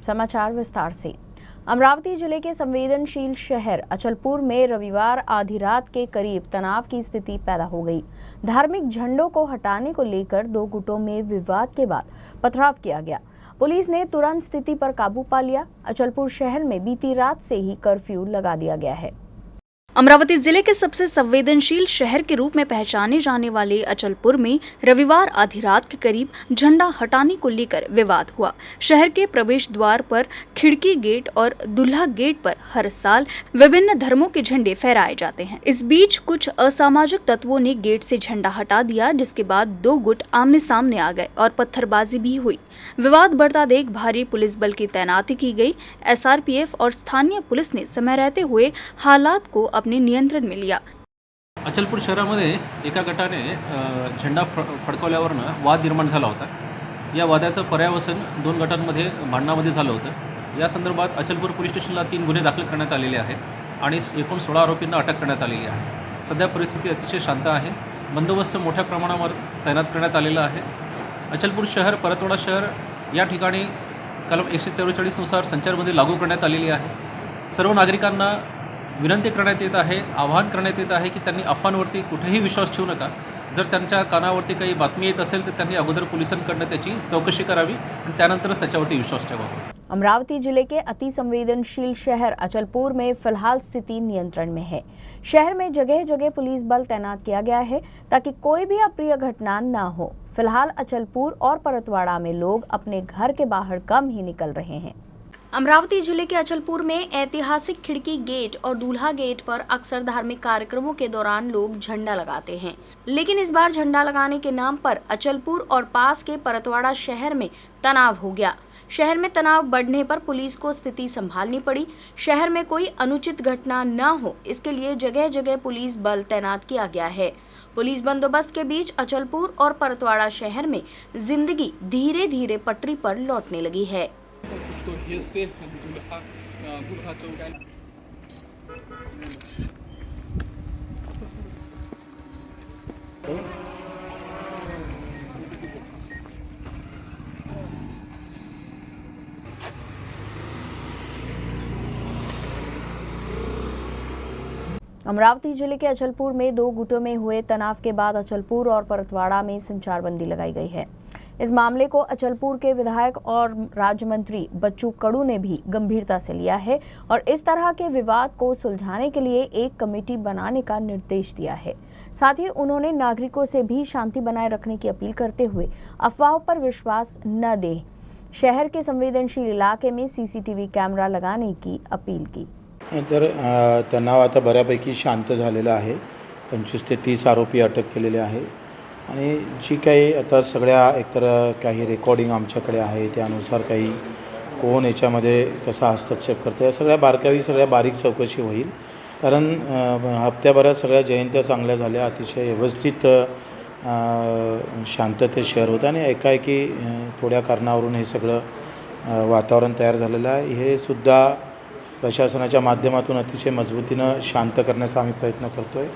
समाचार विस्तार से। अमरावती जिले के संवेदनशील शहर अचलपुर में रविवार आधी रात के करीब तनाव की स्थिति पैदा हो गई। धार्मिक झंडों को हटाने को लेकर दो गुटों में विवाद के बाद पथराव किया गया। पुलिस ने तुरंत स्थिति पर काबू पा लिया। अचलपुर शहर में बीती रात से ही कर्फ्यू लगा दिया गया है। अमरावती जिले के सबसे संवेदनशील शहर के रूप में पहचाने जाने वाले अचलपुर में रविवार आधी रात के करीब झंडा हटाने को लेकर विवाद हुआ। शहर के प्रवेश द्वार पर खिड़की गेट और दूल्हा गेट पर हर साल विभिन्न धर्मों के झंडे फहराए जाते हैं। इस बीच कुछ असामाजिक तत्वों ने गेट से झंडा हटा दिया, जिसके बाद दो गुट आमने सामने आ गए और पत्थरबाजी भी हुई। विवाद बढ़ता देख भारी पुलिस बल की तैनाती की गई। SRPF और स्थानीय पुलिस ने समय रहते हुए हालात को अपने नियंत्रण में लिया। अचलपूर शहरामध्ये एका गटाने झेंडा फडकवल्यावरनं वाद निर्माण झाला होता। या वादाचं पर्यावसन दोन गटांमध्ये भांडणामध्ये झालं होतं। या संदर्भात अचलपूर पोलीस स्टेशनला 3 गुन्हे दाखल करण्यात आलेले आहेत आणि एकूण 16 आरोपींना अटक करण्यात आलेली आहे। सध्या परिस्थिती अतिशय शांत आहे। बंदोबस्त मोठ्या प्रमाणावर तैनात करण्यात आलेला आहे। अचलपूर शहर परतवाडा शहर या ठिकाणी कलम 144 नुसार संचारबंदी लागू करण्यात आलेली आहे। सर्व नागरिकांना विनंती करण्यात येत आहे, आवाहन करण्यात येत आहे की त्यांनी अफवांवरती कुठेही विश्वास ठेवू नका। जर त्यांच्या कानावरती काही बातमी येत असेल तर त्यांनी अगोदर पोलिसांकडून त्याची चौकशी करावी आणि त्यानंतरच त्याच्यावरती विश्वास ठेवावा। अमरावती जिले के अति संवेदनशील शहर अचलपुर में फिलहाल स्थिति नियंत्रण में है। शहर में जगह जगह पुलिस बल तैनात किया गया है ताकि कोई भी अप्रिय घटना न हो। फिलहाल अचलपुर और परतवाड़ा में लोग अपने घर के बाहर कम ही निकल रहे हैं। अमरावती जिले के अचलपुर में ऐतिहासिक खिड़की गेट और दूल्हा गेट पर अक्सर धार्मिक कार्यक्रमों के दौरान लोग झंडा लगाते हैं, लेकिन इस बार झंडा लगाने के नाम पर अचलपुर और पास के परतवाड़ा शहर में तनाव हो गया। शहर में तनाव बढ़ने पर पुलिस को स्थिति संभालनी पड़ी। शहर में कोई अनुचित घटना न हो, इसके लिए जगह जगह पुलिस बल तैनात किया गया है। पुलिस बंदोबस्त के बीच अचलपुर और परतवाड़ा शहर में जिंदगी धीरे धीरे पटरी पर लौटने लगी है। अमरावती जिले के अचलपुर में दो गुटों में हुए तनाव के बाद अचलपुर और परतवाड़ा में संचारबंदी लगाई गई है। इस मामले को अचलपुर के विधायक और राज्य मंत्री बच्चू कडू ने भी गंभीरता से लिया है और इस तरह के विवाद को सुलझाने के लिए एक कमेटी बनाने का निर्देश दिया है। साथ ही उन्होंने नागरिकों से भी शांति बनाए रखने की अपील करते हुए अफवाहों पर विश्वास न दें। शहर के संवेदनशील इलाके में CCTV कैमरा लगाने की अपील की। तर तणाव आता बऱ्यापैकी शांत झालेला आहे। 25 ते 30 आरोपी अटक केलेले आहे आणि जी काही आता सगळ्या एकतर काही रेकॉर्डिंग आमच्याकडे आहे त्यानुसार काही कोण याच्यामध्ये कसा हस्तक्षेप करते सगळ्या बारीक चौकशी होईल। कारण हप्त्याभरात सगळ्या जयंत्या चांगल्या झाल्या, अतिशय व्यवस्थित शांततेत शहर होतं आणि एकाएकी थोड्या कारणावरून हे सगळं वातावरण तयार झालेलं आहे। हे सुद्धा प्रशासनाच्या माध्यमातून अतिशय मजबूतीनं शांत करण्याचा आम्ही प्रयत्न करतो आहे।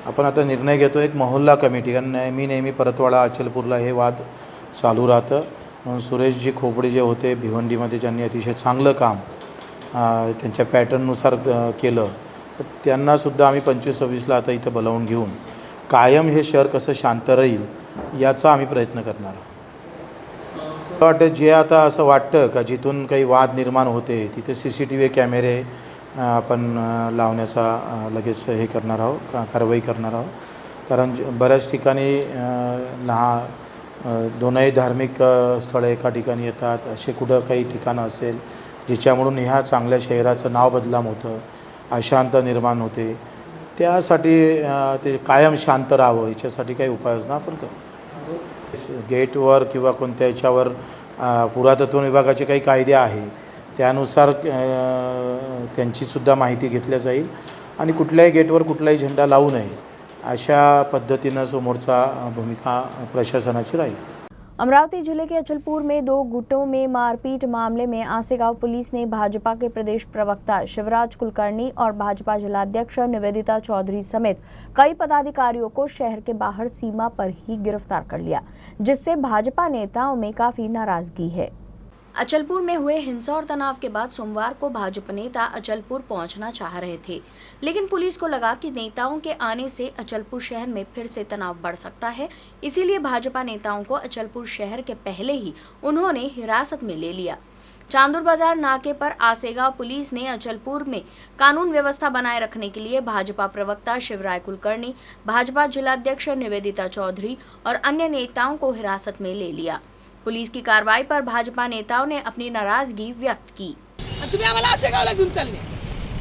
आपण आता निर्णय घेतो एक मोहल्ला कमिटी, कारण नेहमी परतवाड़ा अचलपूरला हे वाद चालू राहतं। सुरेशजी खोपडे जे होते भिवंडीमध्ये ज्यांनी अतिशय चांगलं काम त्यांच्या पॅटर्ननुसार केलं, तर त्यांनासुद्धा आम्ही 25-26ला आता इथं बोलावून घेऊन कायम हे शहर कसं शांत राहील याचा आम्ही प्रयत्न करणार आहोत। वाटतं जे आता असं वाटतं का जिथून काही वाद निर्माण होते तिथे CCTV कॅमेरे आपण लावण्याचा लगेच हे करणार आहोत, कारवाई करणार आहोत। कारण बऱ्याच ठिकाणी दोनही धार्मिक स्थळे एका ठिकाणी येतात, असे कुठं काही ठिकाणं असेल जिच्यामुळे ह्या चांगल्या शहराचं नाव बदनाम होतं, अशांत निर्माण होते, त्यासाठी ते कायम शांत राहावं याच्यासाठी काही उपाययोजना आपण करू। गेटवर किंवा कोणत्या याच्यावर पुरातत्व विभागाचे काही कायदे आहे त्यानुसार त्यांचीसुद्धा माहिती घेतली जाईल आणि कुठल्याही गेटवर कुठलाही झेंडा लावू नये अशा पद्धतीनं समोरचा भूमिका प्रशासनाची राहील। अमरावती जिले के अचलपुर में दो गुटों में मारपीट मामले में आसेगांव पुलिस ने भाजपा के प्रदेश प्रवक्ता शिवराज कुलकर्णी और भाजपा जिलाध्यक्ष निवेदिता चौधरी समेत कई पदाधिकारियों को शहर के बाहर सीमा पर ही गिरफ्तार कर लिया, जिससे भाजपा नेताओं में काफी नाराजगी है। अचलपुर में हुए हिंसा और तनाव के बाद सोमवार को भाजपा नेता अचलपुर पहुंचना चाह रहे थे, लेकिन पुलिस को लगा कि नेताओं के आने से अचलपुर शहर में फिर से तनाव बढ़ सकता है। इसीलिए भाजपा नेताओं को अचलपुर शहर के पहले ही उन्होंने हिरासत में ले लिया। चांदुर बाजार नाके पर आसेगांव पुलिस ने अचलपुर में कानून व्यवस्था बनाए रखने के लिए भाजपा प्रवक्ता शिवराय कुलकर्णी, भाजपा जिलाध्यक्ष निवेदिता चौधरी और अन्य नेताओं को हिरासत में ले लिया। पुलिस की कार्रवाई पर भाजपा नेताओं ने अपनी नाराजगी व्यक्त की। तुम्ही आम्हाला आसेगावला घेऊन चालले,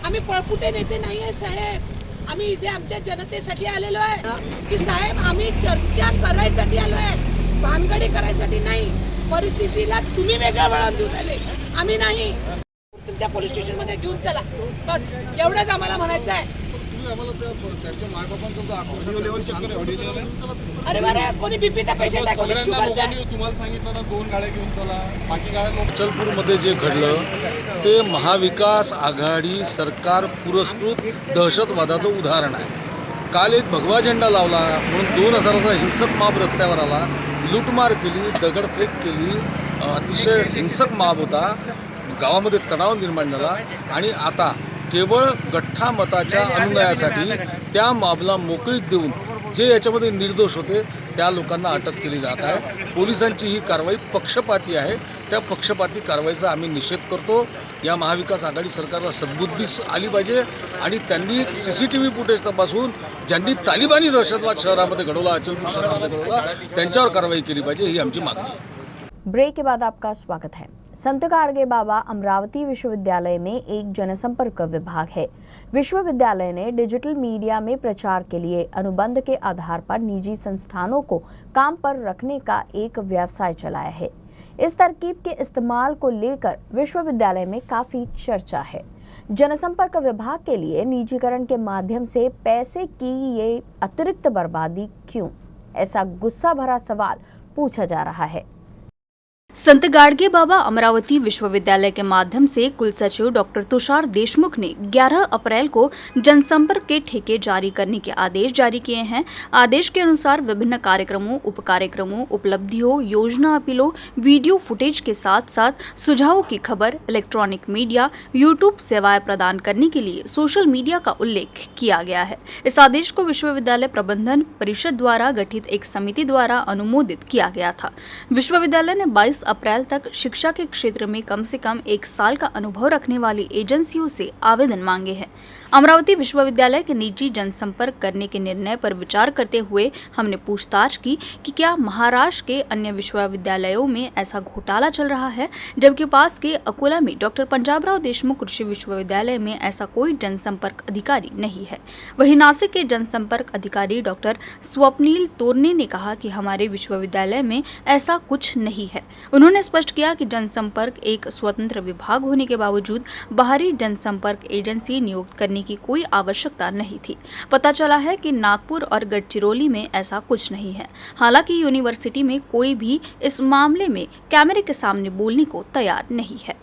आम्ही पळपुटे नेते नाही आहे साहेब, आम्ही इथे आमच्या जनतेसाठी आलेलो आहे की साहेब आम्ही चर्चा करायसाठी आलो आहे, भानगडी करायसाठी नाही। परिस्थितीला तुम्ही वेगळं वळण देऊन आले, आम्ही नाही। तुमच्या पोलीस स्टेशन मध्ये घेऊन चला, बस एवढंच आम्हाला म्हणायचं आहे। अरे बरे कोणी बीपीचा पेशंट आहे, कोणी शुगरचा आहे। तुम्हाला सांगितलं ना 2 गाड्या घेऊन चला, बाकी गाड्या अचलपूरमध्ये जे घडलं ते महाविकास आघाडी सरकार पुरस्कृत दहशतवादाचं उदाहरण आहे। काल एक भगवा झेंडा लावला म्हणून 2000चा हिंसक मॉब रस्त्यावर आला, लूटमार केली, दगडफेक केली, अतिशय हिंसक मॉब होता, गावामध्ये तणाव निर्माण झाला आणि आता केवळ गठ्ठा मताच्या अनुनयासाठी त्या मॉबला मोकळीक देऊन जे याच्यामध्ये निर्दोष होते त्या लोकांना अटक केली जात आहे। पोलिसांची ही कारवाई पक्षपाती आहे, त्या पक्षपाती कारवाईचा आम्ही निषेध करतो। या महाविकास आघाडी सरकारला सद्बुद्धी आली पाहिजे आणि त्यांनी CCTV फुटेज तपासून ज्यांनी तालिबानी दहशतवाद शहरामध्ये घडवला, अचलपूर शहरामध्ये घडवला, त्यांच्यावर कारवाई केली पाहिजे, ही आमची मागणी आहे। ब्रेक के बाद आपका स्वागत है। संत गाडगे बाबा अमरावती विश्वविद्यालय में एक जनसंपर्क विभाग है। विश्वविद्यालय ने डिजिटल मीडिया में प्रचार के लिए अनुबंध के आधार पर निजी संस्थानों को काम पर रखने का एक व्यवसाय चलाया है। इस तरकीब के इस्तेमाल को लेकर विश्वविद्यालय में काफी चर्चा है। जनसंपर्क विभाग के लिए निजीकरण के माध्यम से पैसे की ये अतिरिक्त बर्बादी क्यों, ऐसा गुस्सा भरा सवाल पूछा जा रहा है। संत गाडगे बाबा अमरावती विश्वविद्यालय के माध्यम से कुलसचिव डॉक्टर तुषार देशमुख ने 11 अप्रैल को जनसंपर्क के ठेके जारी करने के आदेश जारी किए हैं। आदेश के अनुसार विभिन्न कार्यक्रमों, उपकार्यक्रमों, उपलब्धियों, योजना अपीलों, वीडियो फुटेज के साथ साथ सुझावों की खबर, इलेक्ट्रॉनिक मीडिया, यूट्यूब सेवाएं प्रदान करने के लिए सोशल मीडिया का उल्लेख किया गया है। इस आदेश को विश्वविद्यालय प्रबंधन परिषद द्वारा गठित एक समिति द्वारा अनुमोदित किया गया था। विश्वविद्यालय ने 22 अप्रैल तक शिक्षा के क्षेत्र में कम से कम 1 साल का अनुभव रखने वाली एजेंसियों से आवेदन मांगे हैं। अमरावती विश्वविद्यालय के निजी जनसंपर्क करने के निर्णय पर विचार करते हुए हमने पूछताछ की कि क्या महाराष्ट्र के अन्य विश्वविद्यालयों में ऐसा घोटाला चल रहा है, जबकि पास के अकोला में डॉक्टर पंजाबराव देशमुख कृषि विश्वविद्यालय में ऐसा कोई जनसंपर्क अधिकारी नहीं है। वहीं नासिक के जनसंपर्क अधिकारी डॉक्टर स्वप्नील तोरने ने कहा कि हमारे विश्वविद्यालय में ऐसा कुछ नहीं है। उन्होंने स्पष्ट किया कि जनसंपर्क एक स्वतंत्र विभाग होने के बावजूद बाहरी जनसंपर्क एजेंसी नियुक्त करने की कोई आवश्यकता नहीं थी। पता चला है कि नागपुर और गढ़चिरौली में ऐसा कुछ नहीं है। हालांकि यूनिवर्सिटी में कोई भी इस मामले में कैमरे के सामने बोलने को तैयार नहीं है।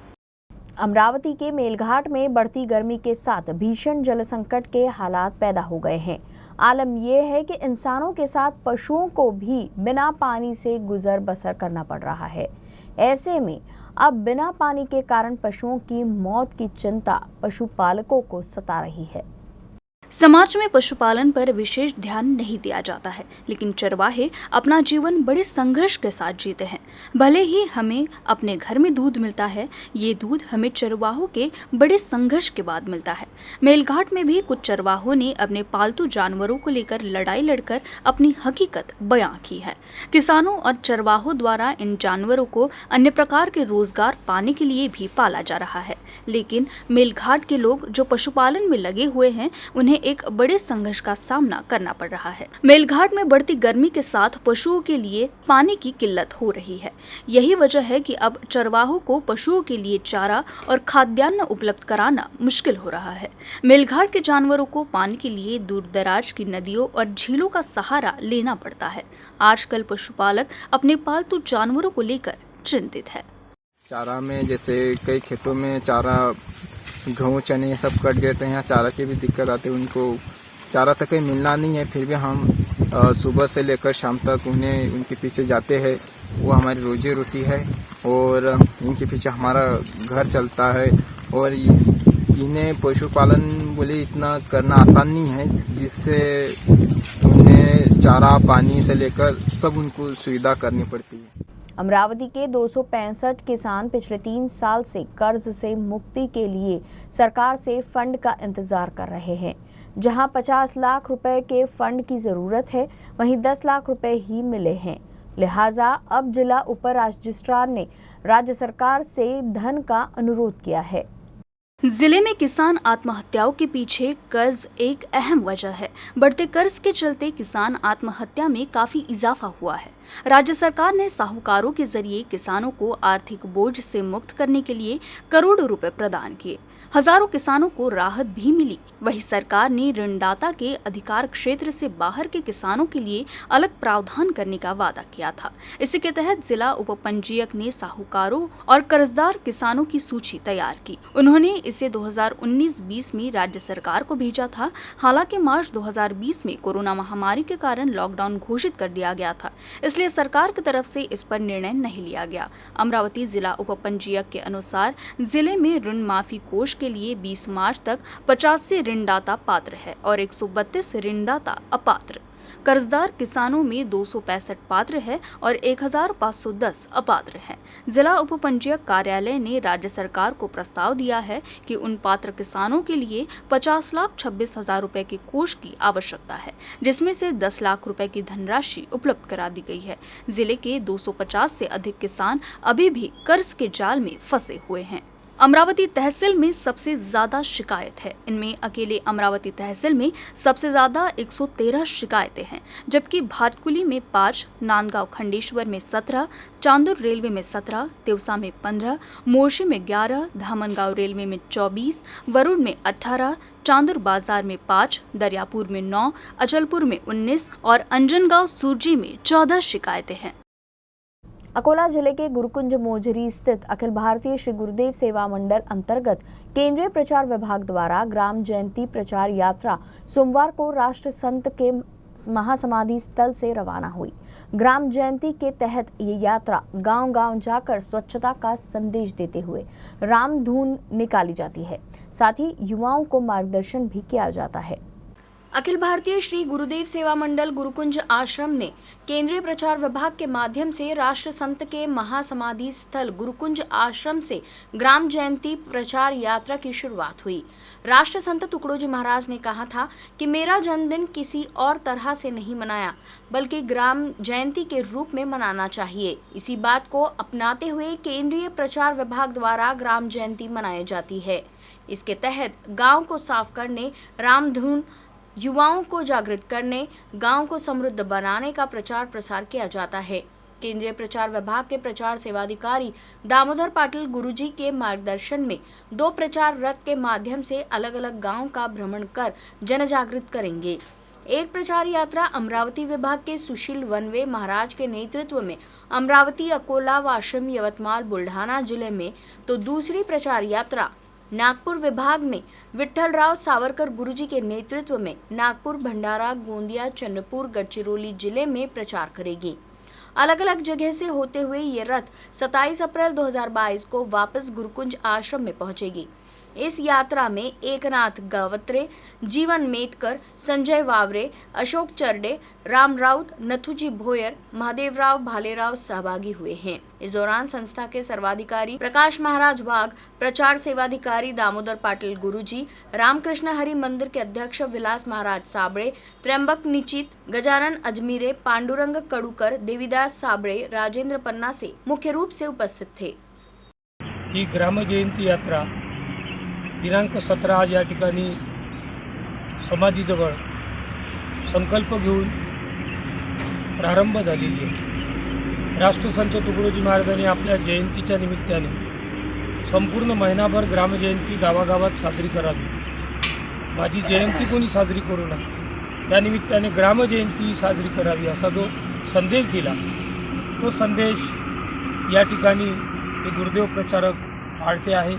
अमरावती के मेलघाट में बढ़ती गर्मी के साथ भीषण जल संकट के हालात पैदा हो गए हैं। आलम यह है कि इंसानों के साथ पशुओं को भी बिना पानी से गुजर बसर करना पड़ रहा है। ऐसे में अब बिना पानी के कारण पशुओं की मौत की चिंता पशुपालकों को सता रही है। समाज में पशुपालन पर विशेष ध्यान नहीं दिया जाता है, लेकिन चरवाहे अपना जीवन बड़े संघर्ष के साथ जीते हैं। भले ही हमें अपने घर में दूध मिलता है, ये दूध हमें चरवाहों के बड़े संघर्ष के बाद मिलता है। मेलघाट में भी कुछ चरवाहों ने अपने पालतू जानवरों को लेकर लड़ाई लड़कर अपनी हकीकत बयां की है। किसानों और चरवाहों द्वारा इन जानवरों को अन्य प्रकार के रोजगार पाने के लिए भी पाला जा रहा है, लेकिन मेलघाट के लोग जो पशुपालन में लगे हुए हैं उन्हें एक बड़े संघर्ष का सामना करना पड़ रहा है। मेलघाट में बढ़ती गर्मी के साथ पशुओं के लिए पानी की किल्लत हो रही है। यही वजह है कि अब चरवाहों को पशुओं के लिए चारा और खाद्यान्न उपलब्ध कराना मुश्किल हो रहा है। मेलघाट के जानवरों को पानी के लिए दूर दराज की नदियों और झीलों का सहारा लेना पड़ता है। आजकल पशुपालक अपने पालतू जानवरों को लेकर चिंतित है। चारा में जैसे कई खेतों में चारा गेहूँ चने सब कट गए थे, यहाँ चारा की भी दिक्कत आती है। उनको चारा तक कहीं मिलना नहीं है, फिर भी हम सुबह से लेकर शाम तक उनके पीछे जाते हैं। वो हमारी रोजी रोटी है और इनके पीछे हमारा घर चलता है। और इन्हें पशुपालन बोले इतना करना आसान नहीं है, जिससे उन्हें चारा पानी से लेकर सब उनको सुविधा करनी पड़ती है। अमरावती के 265 किसान पिछले 3 साल से कर्ज से मुक्ति के लिए सरकार से फंड का इंतजार कर रहे हैं। जहां 50 लाख रुपए के फंड की जरूरत है, वहीं 10 लाख रुपए ही मिले हैं। लिहाजा अब जिला उप रजिस्ट्रार ने राज्य सरकार से धन का अनुरोध किया है। जिले में किसान आत्महत्याओं के पीछे कर्ज एक अहम वजह है। बढ़ते कर्ज के चलते किसान आत्महत्या में काफी इजाफा हुआ है। राज्य सरकार ने साहूकारों के जरिए किसानों को आर्थिक बोझ से मुक्त करने के लिए करोड़ों रुपए प्रदान किए। हजारों किसानों को राहत भी मिली। वहीं सरकार ने ऋणदाता के अधिकार क्षेत्र से बाहर के किसानों के लिए अलग प्रावधान करने का वादा किया था। इसी के तहत जिला उप पंजीयक ने साहूकारों और कर्जदार किसानों की सूची तैयार की। उन्होंने इसे 2019-20 में राज्य सरकार को भेजा था। हालांकि मार्च 2020 में कोरोना महामारी के कारण लॉकडाउन घोषित कर दिया गया था, इसलिए सरकार की तरफ से इस पर निर्णय नहीं लिया गया। अमरावती जिला उप पंजीयक के अनुसार जिले में ऋण माफी कोष के लिए 20 मार्च तक 85 ऋणदाता पात्र है और 132 ऋणदाता अपात्र। कर्जदार किसानों में 265 पात्र है और 1510 अपात्र हैं। जिला उप पंजीयक कार्यालय ने राज्य सरकार को प्रस्ताव दिया है कि उन पात्र किसानों के लिए 50,26,000 रुपए के कोष की आवश्यकता है, जिसमें से 10 लाख रुपए की धनराशि उपलब्ध करा दी गई है। जिले के 250 से अधिक किसान अभी भी कर्ज के जाल में फंसे हुए हैं। अमरावती तहसील में सबसे ज्यादा शिकायत है। इनमें अकेले अमरावती तहसील में सबसे ज्यादा 113 शिकायतें हैं, जबकि भाटकुली में 5, नांदगांव खंडेश्वर में 17, चांदुर रेलवे में 17, तिवसा में 15, मोर्शी में 11, धामनगांव रेलवे में 24, वरुण में 18, चांदुर बाजार में 5, दरियापुर में 9, अचलपुर में 19 और अंजनगांव सुरजी में 14 शिकायतें हैं। अकोला जिले के गुरुकुंज मोजरी स्थित अखिल भारतीय श्री गुरुदेव सेवा मंडल अंतर्गत केंद्रीय प्रचार विभाग द्वारा ग्राम जयंती प्रचार यात्रा सोमवार को राष्ट्र संत के महासमाधि स्थल से रवाना हुई। ग्राम जयंती के तहत ये यात्रा गांव-गांव जाकर स्वच्छता का संदेश देते हुए राम धुन निकाली जाती है। साथ ही युवाओं को मार्गदर्शन भी किया जाता है। अखिल भारतीय श्री गुरुदेव सेवा मंडल गुरुकुंज आश्रम ने केंद्रीय प्रचार विभाग के माध्यम से राष्ट्र संत के महासमाधि स्थल गुरुकुंज आश्रम से ग्राम जयंती प्रचार यात्रा की शुरुआत हुई। राष्ट्र संत तुकडोजी महाराज ने कहा था कि मेरा जन्मदिन किसी और तरह से नहीं मनाया, बल्कि ग्राम जयंती के रूप में मनाना चाहिए। इसी बात को अपनाते हुए केंद्रीय प्रचार विभाग द्वारा ग्राम जयंती मनाई जाती है। इसके तहत गाँव को साफ करने, राम धुन, युवाओं को जागृत करने, गांव को समृद्ध बनाने का प्रचार प्रसार किया जाता है। केंद्रीय प्रचार विभाग के प्रचार सेवाधिकारी दामोदर पाटिल गुरुजी के मार्गदर्शन में 2 प्रचार रथ के माध्यम से अलग अलग गांव का भ्रमण कर जन जागृत करेंगे। एक प्रचार यात्रा अमरावती विभाग के सुशील वनवे महाराज के नेतृत्व में अमरावती, अकोला, वाशिम, यवतमाल, बुल्ढाना जिले में, तो दूसरी प्रचार यात्रा नागपुर विभाग में विठ्ठलराव सावरकर गुरुजी के नेतृत्व में नागपुर, भंडारा, गोंदिया, चंद्रपुर, गढ़चिरौली जिले में प्रचार करेगी। अलग अलग जगह से होते हुए ये रथ 27 अप्रैल 2022 को वापस गुरुकुंज आश्रम में पहुंचेगी। इस यात्रा में एकनाथ गावत्रे, जीवन मेटकर, संजय वावरे, अशोक चरडे, राम राउत, नथुजी भोयर, महादेवराव भालेराव सहभागी हुए हैं। इस दौरान संस्था के सर्वाधिकारी प्रकाश महाराज वाघ, प्रचार सेवाधिकारी दामोदर पाटिल गुरुजी, रामकृष्ण हरि मंदिर के अध्यक्ष विलास महाराज साबळे, त्र्यंबक निचित, गजानन अजमीरे, पांडुरंग कड़ूकर, देवीदास साबळे, राजेंद्र पन्नासे मुख्य रूप से उपस्थित थे। ही ग्राम जयंती यात्रा दिनांक 17 आज या ठिकाणी समाधीजवळ संकल्प घेऊन प्रारंभ झालेली आहे। राष्ट्रसंत तुकडोजी महाराजांनी आपल्या जयंतीच्या निमित्ताने संपूर्ण महिनाभर ग्रामजयंती गावागावात साजरी करावी, माझी जयंती कोणी साजरी करू नये, त्या निमित्ताने ग्रामजयंती साजरी करावी असा जो संदेश दिला, तो संदेश या ठिकाणी हे गुरुदेव प्रचारक पाळते आहे।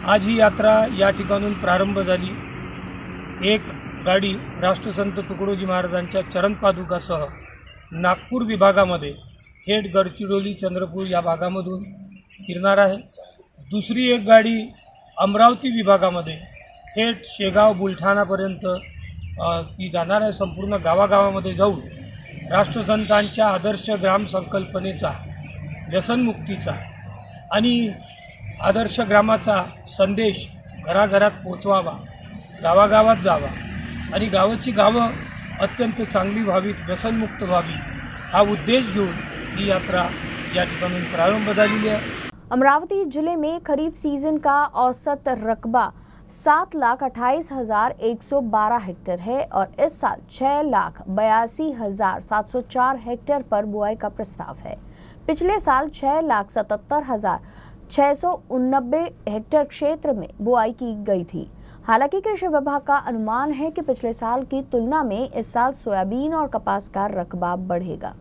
आज ही यात्रा या ठिकाणून प्रारंभ झाली। एक गाडी राष्ट्रसंत तुकडोजी महाराजांच्या चरणपादुकासह नागपूर विभागामध्ये थेट गडचिरोली, चंद्रपूर या भागामधून फिरणार आहे. दुसरी एक गाडी अमरावती विभागामध्ये थेट शेगाव बुलढाणापर्यंत ती जाणार आहे. संपूर्ण गावागावामध्ये जाऊन राष्ट्रसंतांच्या आदर्श ग्राम संकल्पनेचा, व्यसनमुक्तीचा आणि आदर्श ग्रामाचा संदेश घराघरात पोचवावा, गावागावात जावा आणि गावाची गावं अत्यंत चांगली व्हावीत, व्यसनमुक्त व्हावी, हा उद्देश घेऊन ही यात्रा या ठिकाणून प्रारंभ झालेली आहे. अमरावती जिले में खरीफ सीजन का औसत रकबा 7,28,112 हेक्टेयर है और इस साल 6,82,704 हेक्टेयर पर बुआई का प्रस्ताव है. पिछले साल 6,77,689 हेक्टेयर क्षेत्र में बुआई की गई थी. हालांकि कृषि विभाग का अनुमान है कि पिछले साल की तुलना में इस साल सोयाबीन और कपास का रकबा बढ़ेगा.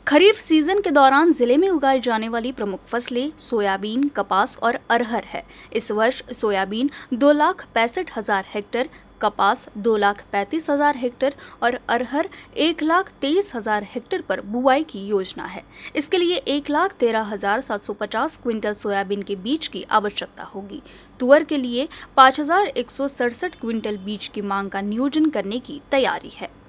खरीफ सीजन के दौरान जिले में उगाई जाने वाली प्रमुख फसलें सोयाबीन, कपास और अरहर है. इस वर्ष सोयाबीन 2,65,000 हेक्टेयर, कपास 2,35,000 हेक्टेयर और अरहर 1,23,000 हेक्टेयर पर बुआई की योजना है. इसके लिए 1,13,750 क्विंटल सोयाबीन के बीज की आवश्यकता होगी. तुअर के लिए 5,167 क्विंटल बीज की मांग का नियोजन करने की तैयारी है.